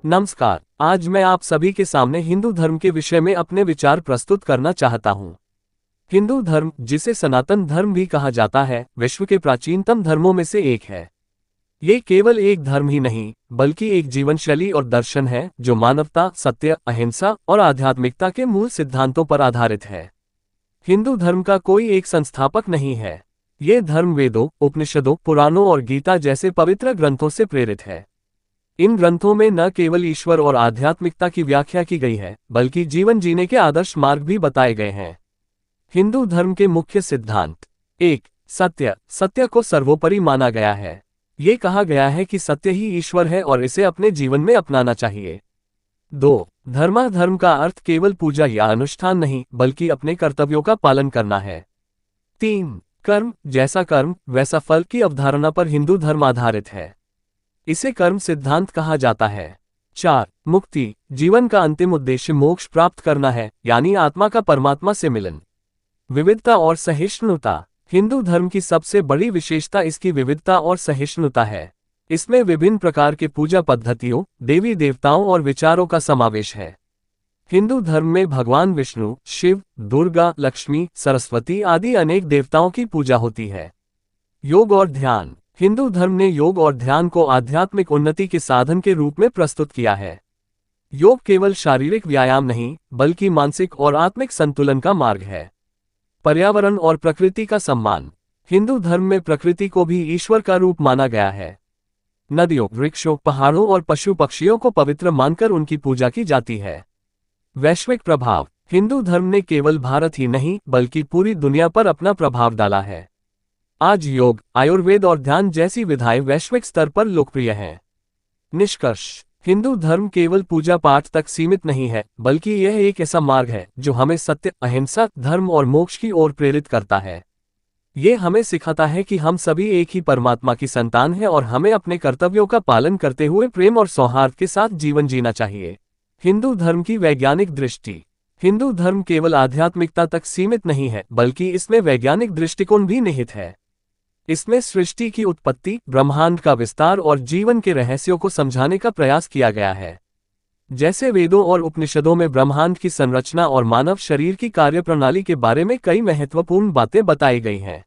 नमस्कार। आज मैं आप सभी के सामने हिंदू धर्म के विषय में अपने विचार प्रस्तुत करना चाहता हूँ। हिंदू धर्म, जिसे सनातन धर्म भी कहा जाता है, विश्व के प्राचीनतम धर्मों में से एक है। ये केवल एक धर्म ही नहीं, बल्कि एक जीवन शैली और दर्शन है जो मानवता, सत्य, अहिंसा और आध्यात्मिकता के मूल सिद्धांतों पर आधारित है। हिंदू धर्म का कोई एक संस्थापक नहीं है। ये धर्म वेदों, उपनिषदों, पुराणों और गीता जैसे पवित्र ग्रंथों से प्रेरित है। इन ग्रंथों में न केवल ईश्वर और आध्यात्मिकता की व्याख्या की गई है, बल्कि जीवन जीने के आदर्श मार्ग भी बताए गए हैं। हिंदू धर्म के मुख्य सिद्धांत। 1. सत्य। सत्य को सर्वोपरि माना गया है। ये कहा गया है कि सत्य ही ईश्वर है और इसे अपने जीवन में अपनाना चाहिए। 2. धर्म का अर्थ केवल पूजा या अनुष्ठान नहीं, बल्कि अपने कर्तव्यों का पालन करना है। 3. कर्म। जैसा कर्म वैसा फल की अवधारणा पर हिंदू धर्म आधारित है। इसे कर्म सिद्धांत कहा जाता है। 4. मुक्ति। जीवन का अंतिम उद्देश्य मोक्ष प्राप्त करना है, यानी आत्मा का परमात्मा से मिलन। विविधता और सहिष्णुता। हिंदू धर्म की सबसे बड़ी विशेषता इसकी विविधता और सहिष्णुता है। इसमें विभिन्न प्रकार के पूजा पद्धतियों, देवी देवताओं और विचारों का समावेश है। हिंदू धर्म में भगवान विष्णु, शिव, दुर्गा, लक्ष्मी, सरस्वती आदि अनेक देवताओं की पूजा होती है। योग और ध्यान। हिंदू धर्म ने योग और ध्यान को आध्यात्मिक उन्नति के साधन के रूप में प्रस्तुत किया है। योग केवल शारीरिक व्यायाम नहीं, बल्कि मानसिक और आत्मिक संतुलन का मार्ग है। पर्यावरण और प्रकृति का सम्मान। हिंदू धर्म में प्रकृति को भी ईश्वर का रूप माना गया है। नदियों, वृक्षों, पहाड़ों और पशु पक्षियों को पवित्र मानकर उनकी पूजा की जाती है। वैश्विक प्रभाव। हिंदू धर्म ने केवल भारत ही नहीं, बल्कि पूरी दुनिया पर अपना प्रभाव डाला है। आज योग, आयुर्वेद और ध्यान जैसी विधाएं वैश्विक स्तर पर लोकप्रिय हैं। निष्कर्ष। हिंदू धर्म केवल पूजा पाठ तक सीमित नहीं है, बल्कि यह एक ऐसा मार्ग है जो हमें सत्य, अहिंसा, धर्म और मोक्ष की ओर प्रेरित करता है। ये हमें सिखाता है कि हम सभी एक ही परमात्मा की संतान हैं और हमें अपने कर्तव्यों का पालन करते हुए प्रेम और सौहार्द के साथ जीवन जीना चाहिए। हिंदू धर्म की वैज्ञानिक दृष्टि। हिंदू धर्म केवल आध्यात्मिकता तक सीमित नहीं है, बल्कि इसमें वैज्ञानिक दृष्टिकोण भी निहित है। इसमें सृष्टि की उत्पत्ति, ब्रह्मांड का विस्तार और जीवन के रहस्यों को समझाने का प्रयास किया गया है। जैसे वेदों और उपनिषदों में ब्रह्मांड की संरचना और मानव शरीर की कार्यप्रणाली के बारे में कई महत्वपूर्ण बातें बताई गई हैं।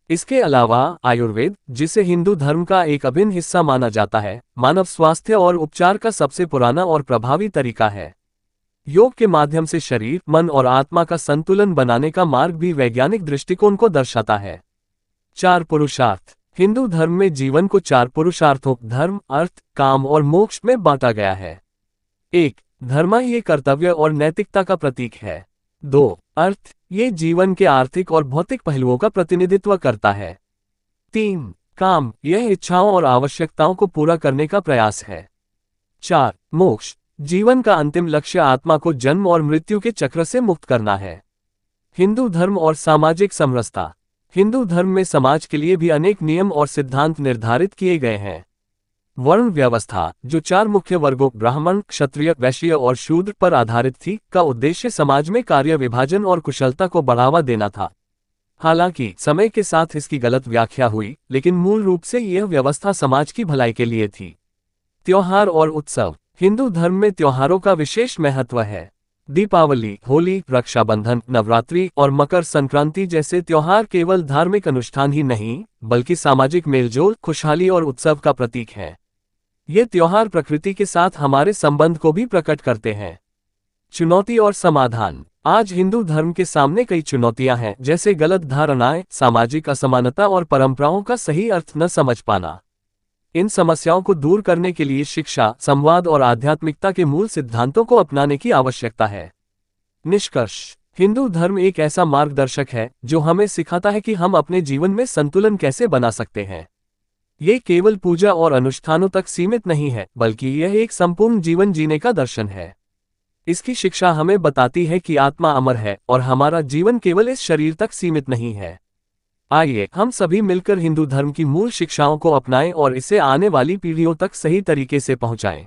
इसके अलावा आयुर्वेद, जिसे हिंदू धर्म का एक अभिन्न हिस्सा माना जाता है, मानव स्वास्थ्य और उपचार का सबसे पुराना और प्रभावी तरीका है। योग के माध्यम से शरीर, मन और आत्मा का संतुलन बनाने का मार्ग भी वैज्ञानिक दृष्टिकोण को दर्शाता है। 4 पुरुषार्थ। हिंदू धर्म में जीवन को 4 पुरुषार्थों धर्म, अर्थ, काम और मोक्ष में बांटा गया है। 1. धर्म ये कर्तव्य और नैतिकता का प्रतीक है। 2. अर्थ ये जीवन के आर्थिक और भौतिक पहलुओं का प्रतिनिधित्व करता है। 3. काम यह इच्छाओं और आवश्यकताओं को पूरा करने का प्रयास है। 4. मोक्ष जीवन का अंतिम लक्ष्य आत्मा को जन्म और मृत्यु के चक्र से मुक्त करना है। हिंदू धर्म और सामाजिक समरसता। हिंदू धर्म में समाज के लिए भी अनेक नियम और सिद्धांत निर्धारित किए गए हैं। वर्ण व्यवस्था, जो 4 मुख्य वर्गों ब्राह्मण, क्षत्रिय, वैश्य और शूद्र पर आधारित थी, का उद्देश्य समाज में कार्य विभाजन और कुशलता को बढ़ावा देना था। हालांकि समय के साथ इसकी गलत व्याख्या हुई, लेकिन मूल रूप से यह व्यवस्था समाज की भलाई के लिए थी। त्योहार और उत्सव। हिंदू धर्म में त्योहारों का विशेष महत्व है। दीपावली, होली, रक्षाबंधन, नवरात्रि और मकर संक्रांति जैसे त्योहार केवल धार्मिक अनुष्ठान ही नहीं, बल्कि सामाजिक मेलजोल, खुशहाली और उत्सव का प्रतीक हैं। ये त्योहार प्रकृति के साथ हमारे संबंध को भी प्रकट करते हैं। चुनौती और समाधान। आज हिंदू धर्म के सामने कई चुनौतियां हैं, जैसे गलत धारणाएं, सामाजिक असमानता और परंपराओं का सही अर्थ न समझ पाना। इन समस्याओं को दूर करने के लिए शिक्षा, संवाद और आध्यात्मिकता के मूल सिद्धांतों को अपनाने की आवश्यकता है। निष्कर्ष। हिंदू धर्म एक ऐसा मार्गदर्शक है जो हमें सिखाता है कि हम अपने जीवन में संतुलन कैसे बना सकते हैं। ये केवल पूजा और अनुष्ठानों तक सीमित नहीं है, बल्कि यह एक संपूर्ण जीवन जीने का दर्शन है। इसकी शिक्षा हमें बताती है कि आत्मा अमर है और हमारा जीवन केवल इस शरीर तक सीमित नहीं है। आइए हम सभी मिलकर हिंदू धर्म की मूल शिक्षाओं को अपनाएं और इसे आने वाली पीढ़ियों तक सही तरीके से पहुंचाएं।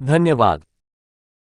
धन्यवाद।